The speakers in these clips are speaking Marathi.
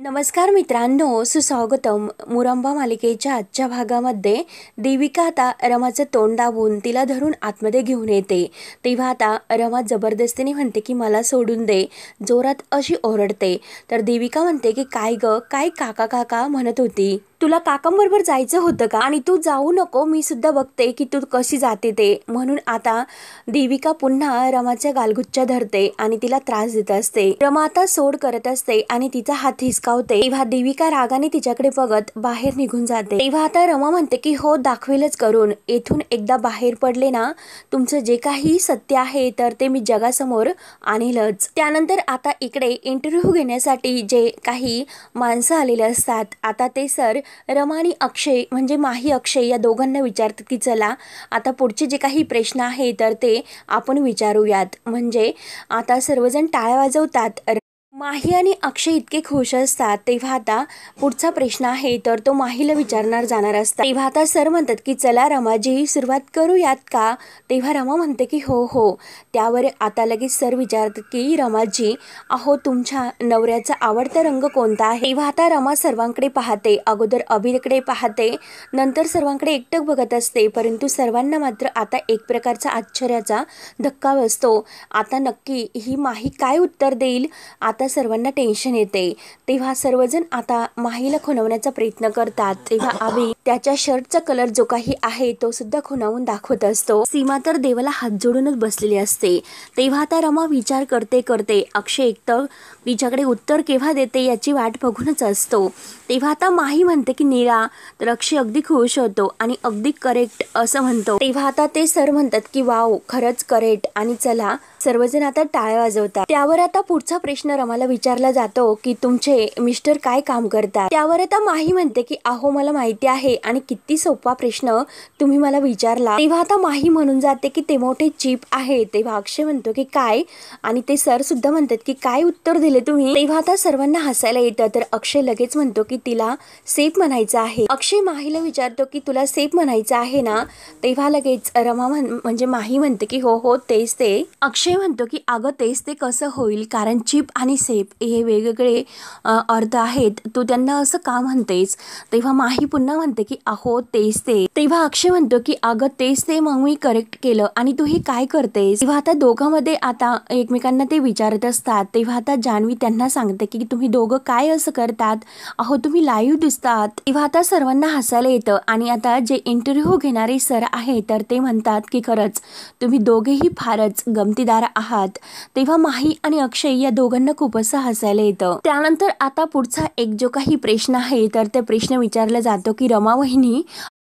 नमस्कार मित्रांनो, सुस्वागतम. मुरंबा मालिकेच्या आजच्या भागामध्ये देविका आता रमाचं तोंड दाबून तिला धरून आतमध्ये घेऊन येते. तेव्हा आता रमा जबरदस्तीने म्हणते की मला सोडून दे, जोरात अशी ओरडते. तर देविका म्हणते की काय ग, काय काका काका म्हणत होती, तुला काकांबरोबर जायचं होतं का? आणि तू जाऊ नको, मी सुद्धा बघते की तू कशी जाते ते. म्हणून आता देविका पुन्हा रमाच्या गालगुच्च्या धरते आणि तिला त्रास देत असते. रमा आता सोड करत असते आणि तिचा हात हिसकावते. तेव्हा देविका रागाने तिच्याकडे बघत बाहेर निघून जाते. तेव्हा आता रमा म्हणते की हो, दाखवेलच करून. येथून एकदा बाहेर पडले ना, तुमचं जे काही सत्य आहे तर ते मी जगासमोर आणेलच. त्यानंतर आता इकडे इंटरव्ह्यू घेण्यासाठी जे काही माणसं आलेले असतात, आता ते सर रमा आणि अक्षय म्हणजे माही अक्षय या दोघांना विचारतात की चला आता पुढचे जे काही प्रश्न आहे तर ते आपण विचारूयात. म्हणजे आता सर्वजण टाळ्या वाजवतात. माही आणि अक्षय इतके खुश असतात. तेव्हा आता पुढचा प्रश्न आहे तर तो माहीला विचारणार जाणार असतात. तेव्हा आता सर म्हणतात की चला रमाजी, सुरुवात करूयात का? तेव्हा रमा म्हणते की हो हो. त्यावर आता लगेच सर विचारतात की रमाजी, अहो तुमच्या नवऱ्याचा आवडता रंग कोणता आहे? तेव्हा आता रमा सर्वांकडे पाहते. अगोदर अभिरकडे पाहते, नंतर सर्वांकडे एकटक बघत असते. परंतु सर्वांना मात्र आता एक प्रकारचा आश्चर्याचा धक्का बसतो. आता नक्की ही माही काय उत्तर देईल? आता सर्वांना टेन्शन येते. तेव्हा सर्वजण आता माहीला खुणवण्याचा प्रयत्न करतात. तेव्हा अभि त्याच्या शर्टचा कलर जो काही आहे तो सुद्धा खुणावून दाखवत असतो. सीमा तर देवाला हात जोडूनच बसलेली असते. तेव्हा आता रमा विचार करते करते अक्षय एकतर तिच्याकडे उत्तर केव्हा देते याची वाट बघूनच असतो. तेव्हा आता माही म्हणते की नीरा, तर अक्षय अगदी खुश होतो आणि अगदी करेक्ट असं म्हणतो. तेव्हा आता ते सर म्हणतात की वाव, खरंच करेक्ट. आणि चला सर्वजण आता टाळ्या वाजवतात. त्यावर आता पुढचा प्रश्न रमाला विचारला जातो की तुमचे मिस्टर काय काम करतात? त्यावर आता माही म्हणते की अहो मला माहिती आहे आणि किती सोपा प्रश्न तुम्ही मला विचारला. तेव्हा आता माही म्हणून जाते की ते मोठे चिप आहे. तेव्हा अक्षय म्हणतो की काय? आणि ते सर सुद्धा म्हणतात की काय उत्तर दिले तुम्ही? तेव्हा आता सर्वांना हसायला येतं. तर अक्षय लगेच म्हणतो की तिला सेफ म्हणायचं आहे. अक्षय माहीला विचारतो की तुला सेफ म्हणायचं आहे ना? तेव्हा लगेच रमा म्हणजे माही म्हणते की हो हो, तेच ते. अक्षय म्हणतो की अगं तेच ते कसं होईल, कारण चिप आणि सेफ हे वेगवेगळे अर्थ आहेत, तू त्यांना असं का म्हणतेस? तेव्हा माही पुन्हा म्हणते की अहो तेच ते. तेव्हा अक्षय म्हणतो की अगं तेच ते, मग मी करेक्ट केलं आणि तू हे काय करतेस? तेव्हा आता दोघांमध्ये आता एकमेकांना ते विचारत असतात. तेव्हा आता जान्हवी त्यांना सांगते की तुम्ही दोघं काय असं करतात? अहो तुम्ही लाईव्ह दिसतात. तेव्हा आता सर्वांना हसायला येतं आणि आता जे इंटरव्ह्यू घेणारे सर आहे तर ते म्हणतात की खरंच तुम्ही दोघेही फारच गमतीदार आहात. तेव्हा माही आणि अक्षय या दोघांना खूप असं हसायला येतं. त्यानंतर आता पुढचा एक जो काही प्रश्न आहे तर ते प्रश्न विचारला जातो की रमा वहिनी,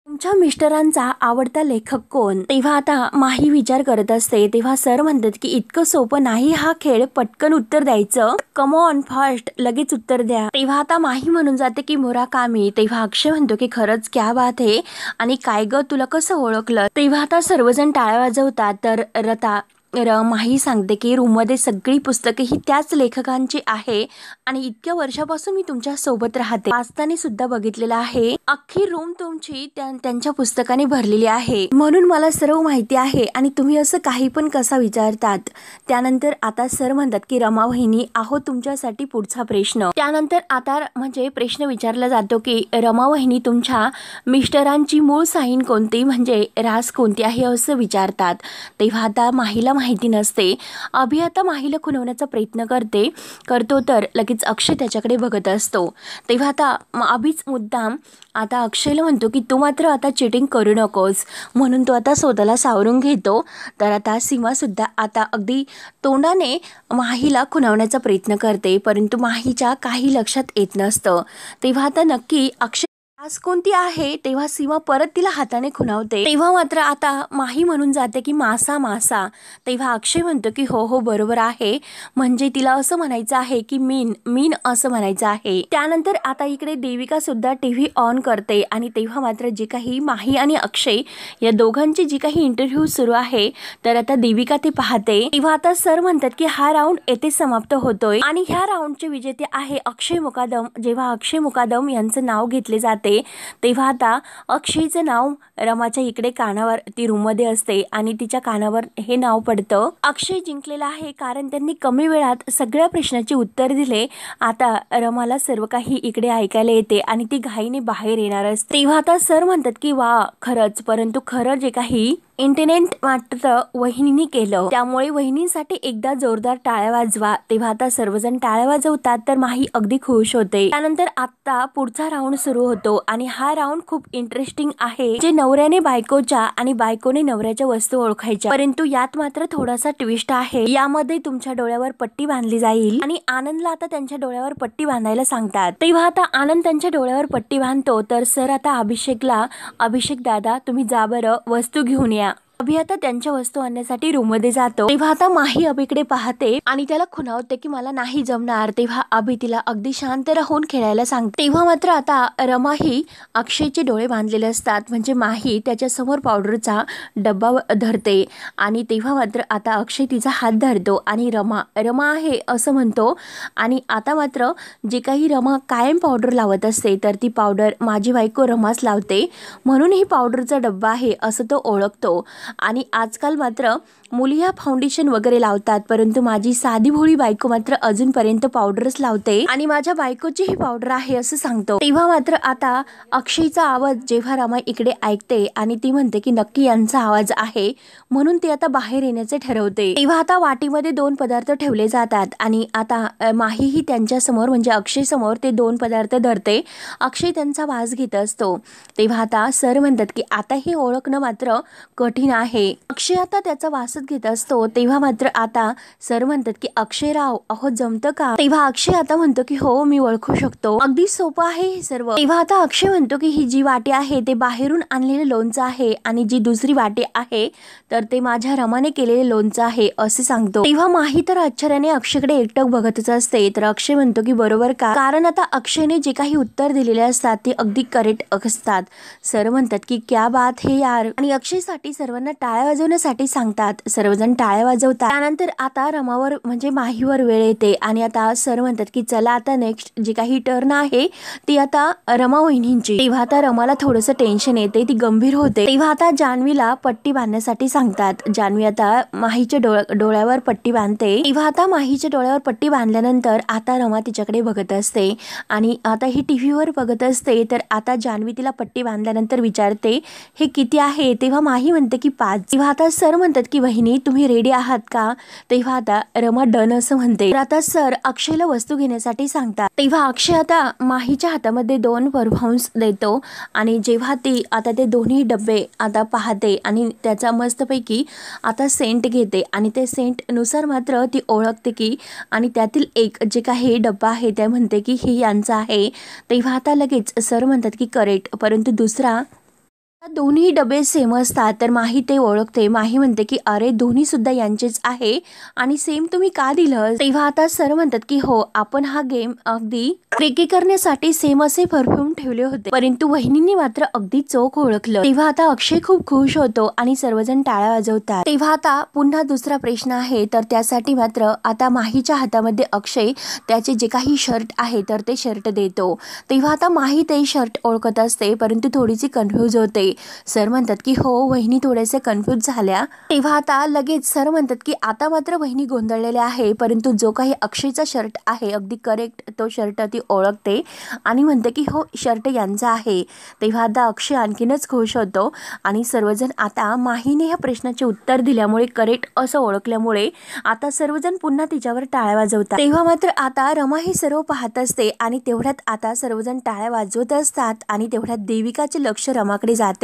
तुमच्या मिस्टरांचा आवडता लेखक कोण? तेव्हा आता माही विचार करत असते. तेव्हा सर म्हणतात की इतकं सोपं नाही हा खेळ, पटकन उत्तर द्यायचं, कम ऑन फास्ट, लगेच उत्तर द्या. तेव्हा आता माही म्हणून जाते की मुराकामी. तेव्हा अक्षय म्हणतो की खरंच क्या बात आहे, आणि काय ग तुला कसं ओळखलं? तेव्हा आता सर्वजण टाळ्या वाजवतात. तर माही सांगते की रूममध्ये सगळी पुस्तके ही त्याच लेखकांची आहे आणि इतक्या वर्षापासून मी तुमच्या सोबत राहते, वाचताना सुद्धा बघितलेलं आहे. अख्खी रूम तुमची त्यांच्या पुस्तकाने भरलेली आहे, म्हणून मला सर्व माहिती आहे आणि तुम्ही असं काही पण कसा विचारतात? त्यानंतर आता सर म्हणतात की रमा वहिनी, अहो तुमच्यासाठी पुढचा प्रश्न. त्यानंतर आता म्हणजे प्रश्न विचारला जातो की रमा वहिनी, तुमच्या मिस्टरांची मूळ साईन कोणती, म्हणजे रास कोणती आहे असं विचारतात. तेव्हा आता माहीला माहिती नसते. अभि आता माहीला खुणवण्याचा प्रयत्न करतो तर लगेच अक्षय त्याच्याकडे बघत असतो. तेव्हा आता अभिच मुद्दाम आता अक्षयला म्हणतो की तू मात्र आता चिटिंग करू नकोस, म्हणून तो आता स्वतःला सावरून घेतो. तर आता सीमा सुद्धा आता अगदी तोंडाने माहीला खुणवण्याचा प्रयत्न करते, परंतु माहीच्या काही लक्षात येत नसतं. तेव्हा आता नक्की अक्षय आज कोणती आहे? तेव्हा सीमा परत तिला हाताने खुणावते. तेव्हा मात्र आता माही म्हणून जाते की मासा मासा. तेव्हा अक्षय म्हणतो की हो हो बरोबर आहे, म्हणजे तिला असं म्हणायचं आहे की मीन असं म्हणायचं आहे. त्यानंतर आता इकडे देविका सुद्धा टीव्ही ऑन करते आणि तेव्हा मात्र जे काही माही आणि अक्षय या दोघांची जी काही इंटरव्ह्यू सुरू आहे तर आता देविका ते पाहते. तेव्हा आता सर म्हणतात की हा राऊंड येथे समाप्त होतोय आणि ह्या राऊंडचे विजेते आहे अक्षय मुकादम. जेव्हा अक्षय मुकादम यांचं नाव घेतले जाते असते तेव्हा आता अक्षयचं नाव रमाच्या इकडे कानावर, ती रूममध्ये असते आणि तिच्या कानावर हे नाव पडतं. अक्षय जिंकलेला आहे कारण त्यांनी कमी वेळात सगळ्या प्रश्नाची उत्तर दिले. आता रमाला सर्व काही इकडे ऐकायला येते आणि ती घाईने बाहेर येणार असते. तेव्हा आता सर म्हणतात की वा खरंच, परंतु खरं जे काही इंटरनेट मात्र वहिनीने केलं, त्यामुळे वहिनींसाठी एकदा जोरदार टाळ्या वाजवा. तेव्हा आता सर्वजण टाळ्या वाजवतात तर माही अगदी खुश होते. त्यानंतर आता पुढचा राऊंड सुरू होतो आणि हा राऊंड खूप इंटरेस्टिंग आहे, जे नवऱ्याने बायकोच्या आणि बायकोने नवऱ्याच्या वस्तू ओळखायच्या. परंतु यात मात्र थोडासा ट्विस्ट आहे. यामध्ये तुमच्या डोळ्यावर पट्टी बांधली जाईल आणि आनंदला आता त्यांच्या डोळ्यावर पट्टी बांधायला सांगतात. तेव्हा आता आनंद त्यांच्या डोळ्यावर पट्टी बांधतो तर सर आता अभिषेकला, अभिषेक दादा तुम्ही जा बरं वस्तू घेऊन या. अभि आता त्यांच्या वस्तू आणण्यासाठी रूम मध्ये जातो. तेव्हा आता माही अभिकडे पाहते आणि त्याला खुणावते की मला नाही जमणार. तेव्हा अभि तिला अगदी शांत राहून खेळायला सांगते. तेव्हा मात्र आता रमाही अक्षयचे डोळे बांधलेले असतात, म्हणजे माही त्याच्या समोर पावडरचा डब्बा धरते आणि तेव्हा मात्र आता अक्षय तिचा हात धरतो आणि रमा रमा आहे असं म्हणतो. आणि आता मात्र जे काही रमा कायम पावडर लावत असते तर ती पावडर माझी बायको रमाच लावते, म्हणून ही पावडरचा डब्बा आहे असं तो ओळखतो. आणि आजकाल मात्र मुली ह्या फाउंडेशन वगैरे लावतात, परंतु माझी साधी भोळी बायको मात्र अजूनपर्यंत पावडरच लावते आणि माझ्या बायकोची ही पावडर आहे असं सांगतो. तेव्हा मात्र आता अक्षयचा आवाज जेव्हा रमा इकडे ऐकते आणि ती म्हणते की नक्की यांचा आवाज आहे, म्हणून ती आता बाहेर येण्याचे ठरवते. तेव्हा आता वाटीमध्ये 2 पदार्थ ठेवले जातात आणि आता माही ही त्यांच्या समोर म्हणजे अक्षय समोर ते 2 पदार्थ धरते. अक्षय त्यांचा वास घेत असतो. तेव्हा आता सर म्हणतात की आता हे ओळखणं मात्र कठीण आहे. अक्षय आता त्याचा वासच घेत असतो. तेव्हा मात्र आता सर म्हणतात की अक्षयराव अहो जमतं का? तेव्हा अक्षय आता म्हणतो की हो मी ओळखू शकतो, अगदी सोपं आहे हे सर्व. तेव्हा आता अक्षय म्हणतो की ही जी वाटी आहे ते बाहेरून आणलेलं लोणचं आहे आणि जी दुसरी वाटी आहे तर ते माझ्या रमाने केलेले लोणचं आहे असे सांगतो. तेव्हा माही तर आश्चर्याने अक्षयकडे एकटक बघतच असते. तर अक्षय म्हणतो की बरोबर का, कारण आता अक्षयने जे काही उत्तर दिलेले असतात ते अगदी करेक्ट असतात. सर म्हणतात की क्या बात है यार, आणि अक्षयसाठी सर्वांना टाळ्या वाजवण्यासाठी सांगतात. सर्वजण टाळ्या वाजवतात. त्यानंतर आता रमावर म्हणजे माहीवर वेळ येते आणि आता सर म्हणतात की चला आता नेक्स्ट जी काही टर्न आहे ती आता रमा वहिनींची. तेव्हा आता रमाला थोडंसं टेन्शन येते, ती गंभीर होते. तेव्हा आता जान्हवीला पट्टी बांधण्यासाठी सांगतात. जान्हवी आता माहीच्या डोळ्यावर पट्टी बांधते. तेव्हा आता माहीच्या डोळ्यावर पट्टी बांधल्यानंतर आता रमा तिच्याकडे बघत असते आणि आता ही टीव्हीवर बघत असते. तर आता जान्हवी तिला पट्टी बांधल्यानंतर विचारते हे किती आहे? तेव्हा माही म्हणते की 5. तेव्हा आता सर म्हणतात की वहिनी तुम्ही रेडी आहात का? तेव्हा आता रमा डन असं म्हणते. तर आता सर अक्षयला वस्तू घेण्यासाठी सांगतात. तेव्हा अक्षय आता माहीच्या हातामध्ये 2 परफ्यूम्स देतो आणि जेव्हा ती आता ते दोन्ही डब्बे आता पाहते आणि त्याचा मस्तपैकी आता सेंट घेते आणि ते सेंट नुसार मात्र ती ओळखते की आणि त्यातील एक जे काही डब्बा आहे त्या म्हणते की हे यांचा आहे. तेव्हा आता लगेच सर म्हणतात की करेक्ट, परंतु दुसरा दोन्ही डबे सेम असतात. तर माही ते ओळखते. माही म्हणते की अरे दोन्ही सुद्धा यांचेच आहे आणि सेम तुम्ही का दिलं? तेव्हा आता सर म्हणतात की हो आपण हा गेम अगदी ट्रिकी करण्यासाठी सेम असे परफ्यूम ठेवले होते, परंतु वहिनींनी मात्र अगदी चोख ओळखलं. तेव्हा आता अक्षय खूप खुश होतो आणि सर्वजण टाळ्या वाजवतात. तेव्हा आता पुन्हा दुसरा प्रश्न आहे, तर त्यासाठी मात्र आता माहीच्या हातामध्ये अक्षय त्याचे जे काही शर्ट आहे तर ते शर्ट देतो. तेव्हा आता माही ते शर्ट ओळखत असते, परंतु थोडीशी कन्फ्यूज होते. सर म्हणतात की हो वहिनी थोडेसे कन्फ्यूज झाल्या. तेव्हा आता लगेच सर म्हणतात की आता मात्र वहिनी गोंधळलेल्या आहे, परंतु जो काही अक्षयचा शर्ट आहे अगदी करेक्ट तो शर्ट ती ओळखते आणि म्हणते की हो शर्ट यांचा आहे. तेव्हा आता अक्षय आणखीनच खुश होतो आणि सर्वजण आता माहीने ह्या प्रश्नाचे उत्तर दिल्यामुळे करेक्ट असं ओळखल्यामुळे आता सर्वजण पुन्हा तिच्यावर टाळ्या वाजवतात. तेव्हा मात्र आता रमा हे सर्व पाहत असते आणि तेवढ्यात आता सर्वजण टाळ्या वाजवत असतात आणि तेवढ्यात देविकाचे लक्ष रमाकडे जाते.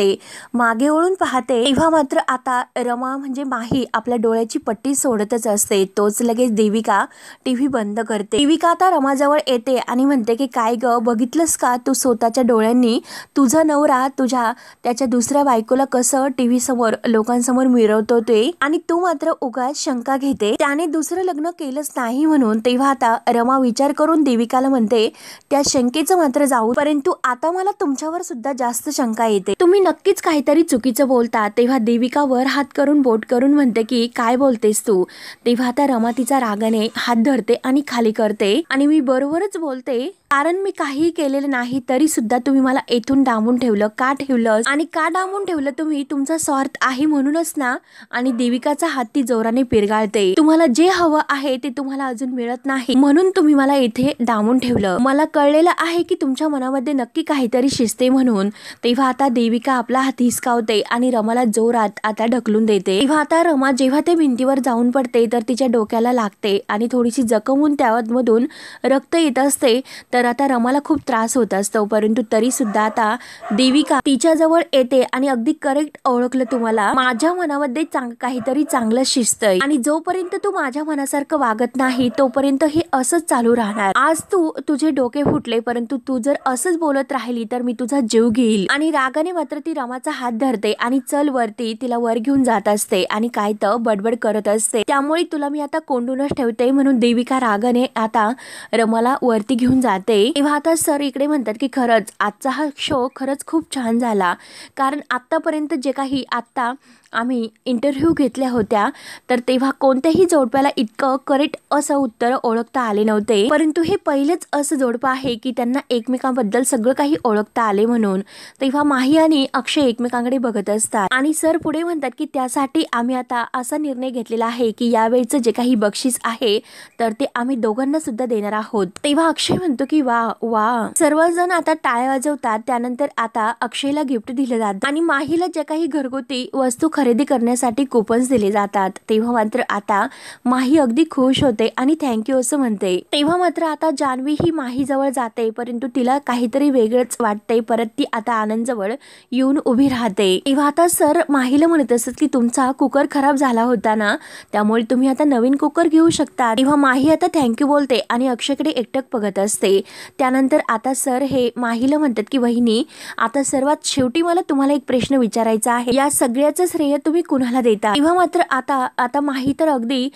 मागे वळून पाहते. तेव्हा मात्र आता रमा म्हणजे माही आपल्या डोळ्याची पट्टी सोडतच असते. तोच लगेच देविका टीव्ही बंद करते. देविका आता रमाजवळ येते आणि म्हणते की काय ग, बघितलंस का तू स्वतःच्या डोळ्यांनी तुझा नवरा त्याच्या दुसऱ्या बायकोला कसं टीव्ही समोर लोकांसमोर मिरवतो ते, आणि तू मात्र उगाच शंका घेते त्याने दुसरं लग्न केलंच नाही म्हणून. तेव्हा आता रमा विचार करून देविकाला म्हणते त्या शंकेचं मात्र जाऊ, परंतु आता मला तुमच्यावर सुद्धा जास्त शंका येते, तुम्ही नक्कीच काहीतरी चुकीचं बोलता. तेव्हा देविका वर हात करून बोट करून म्हणते की काय बोलतेस तू? तेव्हा आता रमा तिचा रागाने हात धरते आणि खाली करते आणि मी बरोबरच बोलते कारण मी काही केलेलं नाही तरी सुद्धा तुम्ही मला येथून डांबून ठेवलं. का ठेवलं आणि का डांबून ठेवलं तुम्ही? तुमचा स्वार्थ आहे म्हणूनच ना. आणि देविकाचा हात ती जोराने पिरगाळते. तुम्हाला जे हवं आहे ते तुम्हाला अजून मिळत नाही म्हणून तुम्ही मला इथे डांबून ठेवलं. मला कळलेलं आहे की तुमच्या मनामध्ये नक्की काहीतरी शिजते म्हणून. तेव्हा आता देविका आपला हात हिसकावते आणि रमाला जोरात आता ढकलून देते. तेव्हा आता रमा जेव्हा ते भिंतीवर जाऊन पडते तर तिच्या डोक्याला लागते आणि थोडीशी जखम होऊन त्यामधून रक्त येत असते. तर आता रमाला खूप त्रास होत असतो परंतु तरी सुद्धा आता देविका तिच्या जवळ येते आणि अगदी करेक्ट ओळखलं तुम्हाला. माझ्या मनामध्ये काहीतरी चांगलं शिजतंय आणि जोपर्यंत तू माझ्या मनासारखं वागत नाही तोपर्यंत हे असंच चालू राहणार. आज तुझे डोके फुटले परंतु तू जर असंच बोलत राहिली तर मी तुझा जीव घेईल. आणि रागाने मात्र ती रमाचा हात धरते आणि चल वरती तिला वर घेऊन जात असते आणि काय तर बडबड करत असते. त्यामुळे तुला मी आता कोंडूनच ठेवते म्हणून देविका रागाने आता रमाला वरती घेऊन जाते. तेव्हा आता सर इकडे म्हणतात की खरंच आजचा हा शो खरंच खूप छान झाला. कारण आतापर्यंत जे काही आता आम्ही इंटरव्ह्यू घेतल्या होत्या तर तेव्हा कोणत्याही जोडप्याला इतकं करेक्ट असं उत्तर ओळखता आले नव्हते परंतु हे पहिलेच असं जोडपं आहे की त्यांना एकमेकांबद्दल सगळं काही ओळखता आले म्हणून. तेव्हा माही आणि अक्षय एकमेकांकडे बघत असतात आणि सर पुढे म्हणतात की त्यासाठी आम्ही आता असा निर्णय घेतलेला आहे की यावेळचं जे काही बक्षीस आहे तर ते आम्ही दोघांना सुद्धा देणार आहोत. तेव्हा अक्षय म्हणतो की वा वा. सर्वजण आता टाळ्या वाजवतात. त्यानंतर आता अक्षयला गिफ्ट दिलं जातं आणि माहीला जे काही घरगुती वस्तू खरेदी करण्यासाठी कुपन्स दिले जातात. तेव्हा मात्र आता माही अगदी खुश होते आणि थँक्यू असं म्हणते. तेव्हा मात्र आता जान्हवी ही माही जवळ जाते परंतु तिला काहीतरी वेगळंच वाटते. परत ती आता आनंद जवळ येऊन उभी राहते. तेव्हा आता सर माहीला म्हणत असत की तुमचा कुकर खराब झाला होता ना त्यामुळे तुम्ही आता नवीन कुकर घेऊ शकता. तेव्हा माही आता थँक्यू बोलते आणि अक्षयकडे एकटक बघत असते. त्यानंतर आता सर हे माहीला म्हणतात की वहिनी आता सर्वात शेवटी मला तुम्हाला एक प्रश्न विचारायचा आहे. या सगळ्याचं श्रेय तुम्ही कुणाला देता? तेव्हा मात्र आता माही तर अगदी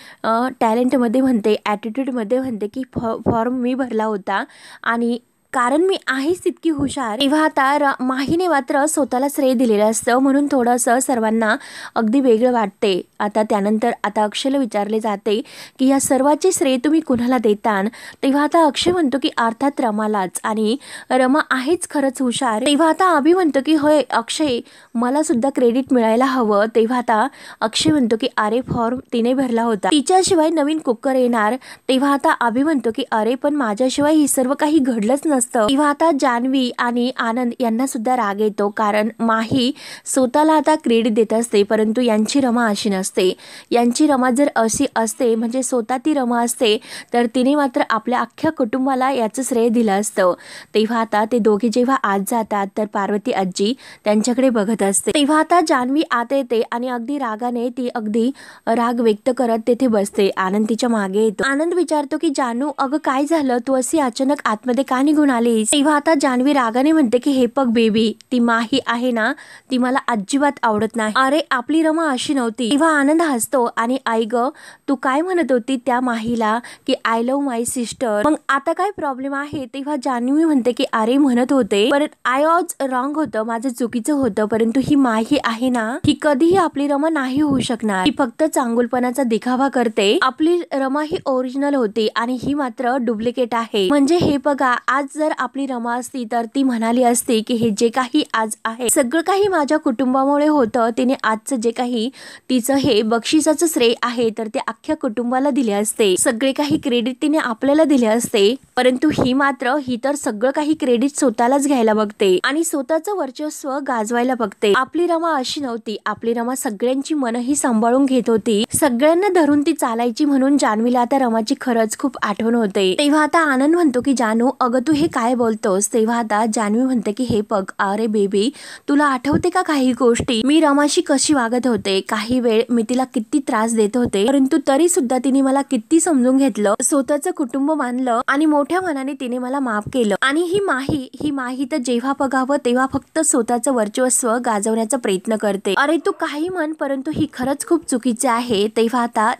टॅलेंट मध्ये म्हणते, ॲटिट्यूड मध्ये म्हणते की फॉर्म मी भरला होता आणि कारण मी आहेच तितकी हुशार. तेव्हा आता माहीने मात्र स्वतःला श्रेय दिलेलं असतं म्हणून थोडंसं सर्वांना अगदी वेगळं वाटते. आता त्यानंतर आता अक्षयला विचारले जाते की या सर्वाचे श्रेय तुम्ही कुणाला देतान? तेव्हा आता अक्षय म्हणतो की अर्थात रमालाच आणि रमा आहेच खरंच हुशार. तेव्हा आता अभि म्हणतो की होय अक्षय मला सुद्धा क्रेडिट मिळायला हवं. तेव्हा आता अक्षय म्हणतो की अरे फॉर्म तिने भरला होता तिच्याशिवाय नवीन कुकर येणार. तेव्हा आता अभि म्हणतो की अरे पण माझ्याशिवाय ही सर्व काही घडलंच नसतं. तेव्हा आता जान्हवी आणि आनंद यांना सुद्धा राग येतो कारण माही स्वतःला आता क्रेडिट देत असते परंतु यांची रमा अशी नसते. यांची रमा जर अशी असते म्हणजे स्वतः ती रमा असते तर तिने मात्र आपल्या अख्ख्या कुटुंबाला याचं श्रेय दिलं असतं. तेव्हा आता ते दोघे जेव्हा आत जातात तर पार्वती आजी त्यांच्याकडे बघत असते. तेव्हा आता जान्हवी आत येते आणि अगदी रागाने ती अगदी राग व्यक्त करत तेथे बसते. आनंद तिच्या मागे येतो. आनंद विचारतो की जानू अगं काय झालं तू अशी अचानक आतमध्ये का निघून आलीस? तेव्हा आता जान्हवी रागाने म्हणते की हे बघ बेबी ती माही आहे ना ती मला अजिबात आवडत नाही. अरे आपली रमा अशी नव्हती. तेव्हा आनंद हसतो आणि आई ग तू काय म्हणत होती त्या माहीला की आय लव्ह माय सिस्टर मग आता काय प्रॉब्लेम आहे? तेव्हा जान्हवी म्हणते की अरे म्हणत होते परत आय वॉज रॉंग होतं माझं चुकीचं होतं परंतु ही माही आहे ना ही कधीही आपली रमा नाही होऊ शकणार. ही फक्त चांगुलपणाचा दिखावा करते. आपली रमा ही ओरिजिनल होती आणि ही मात्र डुप्लिकेट आहे. म्हणजे हे बघा आज जर आपली रमा असती तर ती म्हणाली असती की हे जे काही आज आहे सगळं काही माझ्या कुटुंबामुळे होतं. तिने आजचं जे काही तिचं हे बक्षिसाचं श्रेय आहे तर ते अख्ख्या कुटुंबाला दिले असते. सगळे काही क्रेडिट तिने आपल्याला दिले असते परंतु ही तर सगळं काही क्रेडिट स्वतःलाच घ्यायला बघते आणि स्वतःचं वर्चस्व गाजवायला बघते. आपली रमा अशी नव्हती. आपली रमा सगळ्यांची मनही सांभाळून घेत होती. सगळ्यांना धरून ती चालायची म्हणून जान्हवीला आता रमाची खरंच खूप आठवण होते. तेव्हा आता आनंद म्हणतो की जानू अगं तू हे काय बोलतोस? तेव्हा आता जान्हवी म्हणते की हे बघ अरे बेबी तुला आठवते का काही गोष्टी मी रमाशी कशी वागत होते? काही वेळ मी तिला किती त्रास देत होते परंतु तरी सुद्धा तिने मला किती समजून घेतलं, स्वतःचं कुटुंब मानलं आणि मोठ्या मनाने तिने मला माफ केलं. आणि ही माही तर जेव्हा बघावं तेव्हा फक्त स्वतःचं वर्चस्व गाजवण्याचा प्रयत्न करते. अरे तू काही म्हण परंतु ही खरंच खूप चुकीचे आहे. तेव्हा आता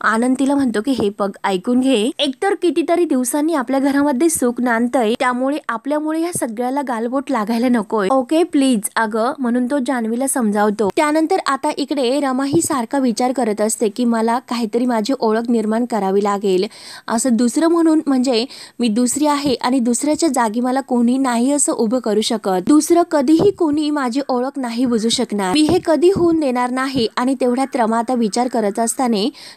आनंद तिला म्हणतो की हे बघ ऐकून घे एकतर कितीतरी दिवसांनी आपल्या घरामध्ये सुख नांद शांत आहे, त्यामुळे आपल्यामुळे ह्या सगळ्याला गालबोट लागायला नकोय. ओके प्लीज अगं, म्हणून तो जान्हवीला समजावतो. त्यानंतर आता इकडे रमा ही सारखा विचार करत असते की मला काहीतरी माझी ओळख निर्माण करावी लागेल. असं दुसरं म्हणून म्हणजे मी दुसरी आहे आणि दुसऱ्याच्या जागी मला कोणी नाही असं उभं करू शकत. दुसरं कधीही कोणी माझी ओळख नाही बुजू शकणार. मी हे कधी होऊन देणार नाही. आणि तेवढ्यात रमा आता विचार करत असताना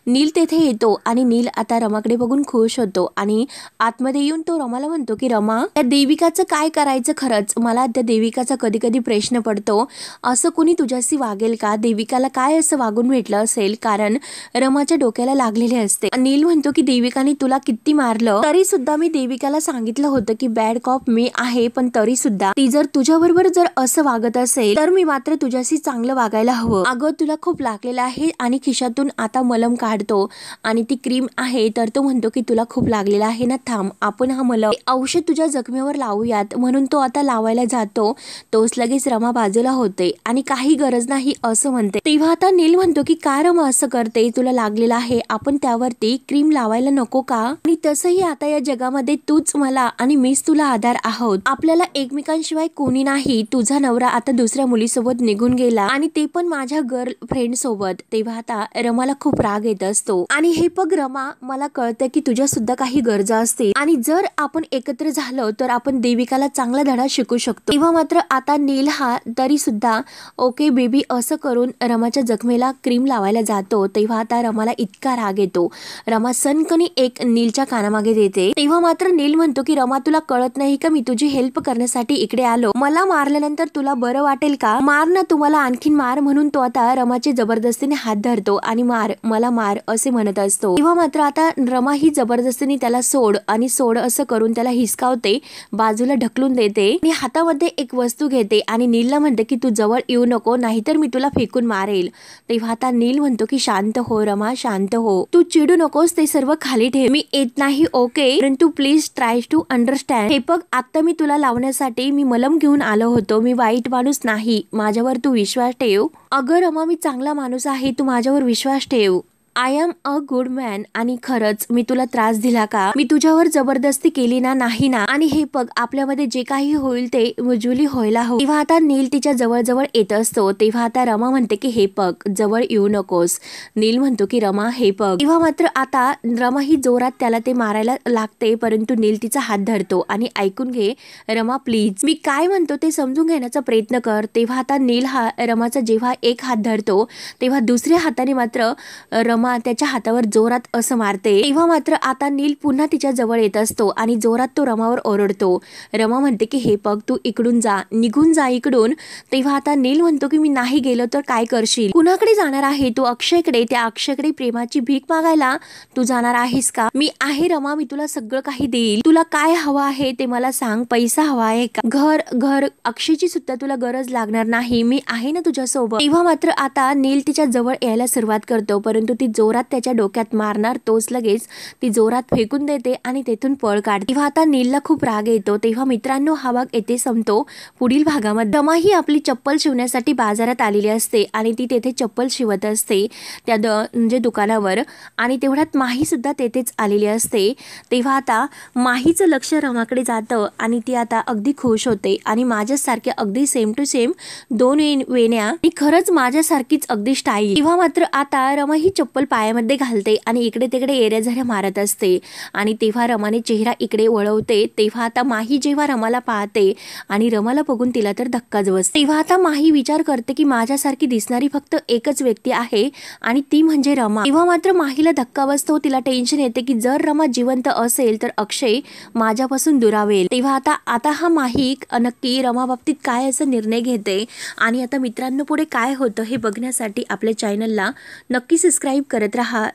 नील तेथे येतो आणि नील आता रमाकडे बघून खुश होतो आणि आतमध्ये येऊन तो रमाला म्हणतो की रमा, त्या देविकाचं काय करायचं खरंच? मला त्या देविकाचा कधी कधी प्रश्न पडतो, असं कोणी तुझ्याशी वागेल का? देविकाला काय असं वागून भेटलं असेल? कारण रमाच्या डोक्याला लागलेले असते. नील म्हणतो की देविकाने तुला किती मारलं तरी सुद्धा मी देविकाला सांगितलं होतं की बॅड कॉप मी आहे, पण तरी सुद्धा ती जर तुझ्याबरोबर जर असं वागत असेल तर मी मात्र तुझ्याशी चांगलं वागायला हवं. अगं तुला खूप लागलेलं आहे. आणि खिशातून आता मलम काढतो आणि ती क्रीम आहे तर तो म्हणतो की तुला खूप लागलेला आहे ना, थांब आपण हा मलम औषध तुझ्या जखमेवर लावूयात. म्हणून तो आता लावायला जातो. तोच लगेच रमा बाजूला होते आणि काही गरज नाही असं म्हणते. तेव्हा आता नील म्हणतो की का रमा असं करते? तुला लागलेला आहे, आपण त्यावरती क्रीम लावायला नको का? आणि तसंही आता या जगामध्ये तूच मला आणि मीच तुला आधार आहोत. आपल्याला एकमेकांशिवाय कोणी नाही. तुझा नवरा आता दुसऱ्या मुलीसोबत निघून गेला आणि ते पण माझ्या गर्लफ्रेंड सोबत. तेव्हा आता रमाला खूप राग येत असतो आणि हे बघ रमा, मला कळतं की तुझ्या सुद्धा काही गरजा असतील आणि जर आपण एकत्र झालो तर आपण देविकाला चांगला धडा शिकू शकतो. तेव्हा मात्र आता नील हा तरी सुद्धा ओके बेबी असं करून रमाच्या जखमेला क्रीम लावायला जातो. तेव्हा आता रमाला इतका राग येतो. रमा सनकनी एक नीलच्या कानामागे देते. तेव्हा मात्र नील म्हणतो की रमा, तुला कळत नाही का मी तुझी हेल्प करण्यासाठी इकडे आलो? मला मारल्यानंतर तुला बरं वाटेल का? मार ना, तुम्हाला आणखीन मार. म्हणून तो आता रमाचे जबरदस्तीने हात धरतो आणि मार, मला मार असे म्हणत असतो. तेव्हा मात्र आता रमा ही जबरदस्तीने त्याला सोड आणि सोड असं करून त्याला हिसकावते, बाजूला ढकलून देते आणि हातामध्ये एक वस्तू घेते आणि नीलला म्हणते की तू जवळ येऊ नको, नाहीतर मी तुला फेकून मारेल. तेव्हा आता नील म्हणतो की शांत हो रमा, शांत हो, तू चिडू नकोस, ते सर्व खाली ठेव, मी येत नाही ओके, परंतु प्लीज ट्राय टू अंडरस्टँड. हे बघ, आता मी तुला लावण्यासाठी मी मलम घेऊन आलो होतो, मी वाईट माणूस नाही, माझ्यावर तू विश्वास ठेव. अगं रमा, मी चांगला माणूस आहे, तू माझ्यावर विश्वास ठेव. I am a good man. आणि खरंच मी तुला त्रास दिला का? मी तुझ्यावर जबरदस्ती केली ना? नाही ना? आणि हे बघ, आपल्यामध्ये जे काही होईल ते उज्ज्वली व्हायला हवं. तेव्हा आता नील तिच्या जवळ जवळ येत असतो. तेव्हा आता रमा म्हणते की हे बघ, जवळ येऊ नकोस. नील म्हणतो की रमा हे बघ. तेव्हा मात्र आता रमा ही जोरात त्याला ते मारायला लागते, परंतु नील तिचा हात धरतो आणि ऐकून घे रमा प्लीज, मी काय म्हणतो ते समजून घेण्याचा प्रयत्न कर. तेव्हा आता नील हा रमाचा जेव्हा एक हात धरतो तेव्हा दुसऱ्या हाताने मात्र रमा त्याच्या हातावर जोरात असं मारते. तेव्हा मात्र आता नील पुन्हा तिच्या जवळ येत असतो आणि जोरात तो रमावर ओरडतो. रमा म्हणते की हे बघ, तू इकडून जा, निघून जा इकडून. तेव्हा आता नील म्हणतो की मी नाही गेलो तर काय करशील? कुणाकडे जाणार आहे तू? अक्षयकडे. त्या अक्षयकडे प्रेमाची भीक मागायला तू जाणार आहेस का? मी आहे रमा, मी तुला सगळं काही देईल. तुला काय हवं आहे ते मला सांग. पैसा हवा आहे का? घर अक्षयची सुद्धा तुला गरज लागणार नाही, मी आहे ना तुझ्या सोबत. तेव्हा मात्र आता नील तिच्या जवळ यायला सुरुवात करतो, परंतु ती जोरात त्याच्या डोक्यात मारणार, तोच लगेच ती जोरात फेकून देते आणि तेथून पळ काढते. तेव्हा आता नीलला खूप राग येतो. तेव्हा मित्रांनो, हा भाग येथे संपतो. पुढील भागामध्ये रमा ही आपली चप्पल शिवण्यासाठी बाजारात आलेली असते आणि ती तेथे चप्पल शिवत असते त्या म्हणजे दुकानावर, आणि तेवढ्यात माही सुद्धा तेथेच आलेली असते. तेव्हा आता माहीचं लक्ष रमाकडे जातं आणि ती आता अगदी खुश होते आणि माझ्यासारख्या अगदी सेम टू सेम दोन वेण्या, आणि खरंच माझ्यासारखीच अगदी स्टाईल. तेव्हा मात्र आता रमा ही चप्पल पायामध्ये घालते आणि इकडे तिकडे एऱ्या मारत असते आणि तेव्हा रमाने चेहरा इकडे वळवते. तेव्हा आता माही जेव्हा रमाला पाहते आणि रमाला बघून तिला तर धक्काच बसतो. तेव्हा आता माही विचार करते की माझ्यासारखी दिसणारी फक्त एकच व्यक्ती आहे आणि ती म्हणजे रमा. तेव्हा मात्र माहीला धक्का बसतो. तिला टेन्शन येते की जर रमा जिवंत असेल तर अक्षय माझ्यापासून दुरावेल. तेव्हा आता हा माही नक्की रमा बाबतीत काय असा निर्णय घेते आणि आता मित्रांनो पुढे काय होतं हे बघण्यासाठी आपल्या चॅनलला नक्की सबस्क्राईब करत राहा.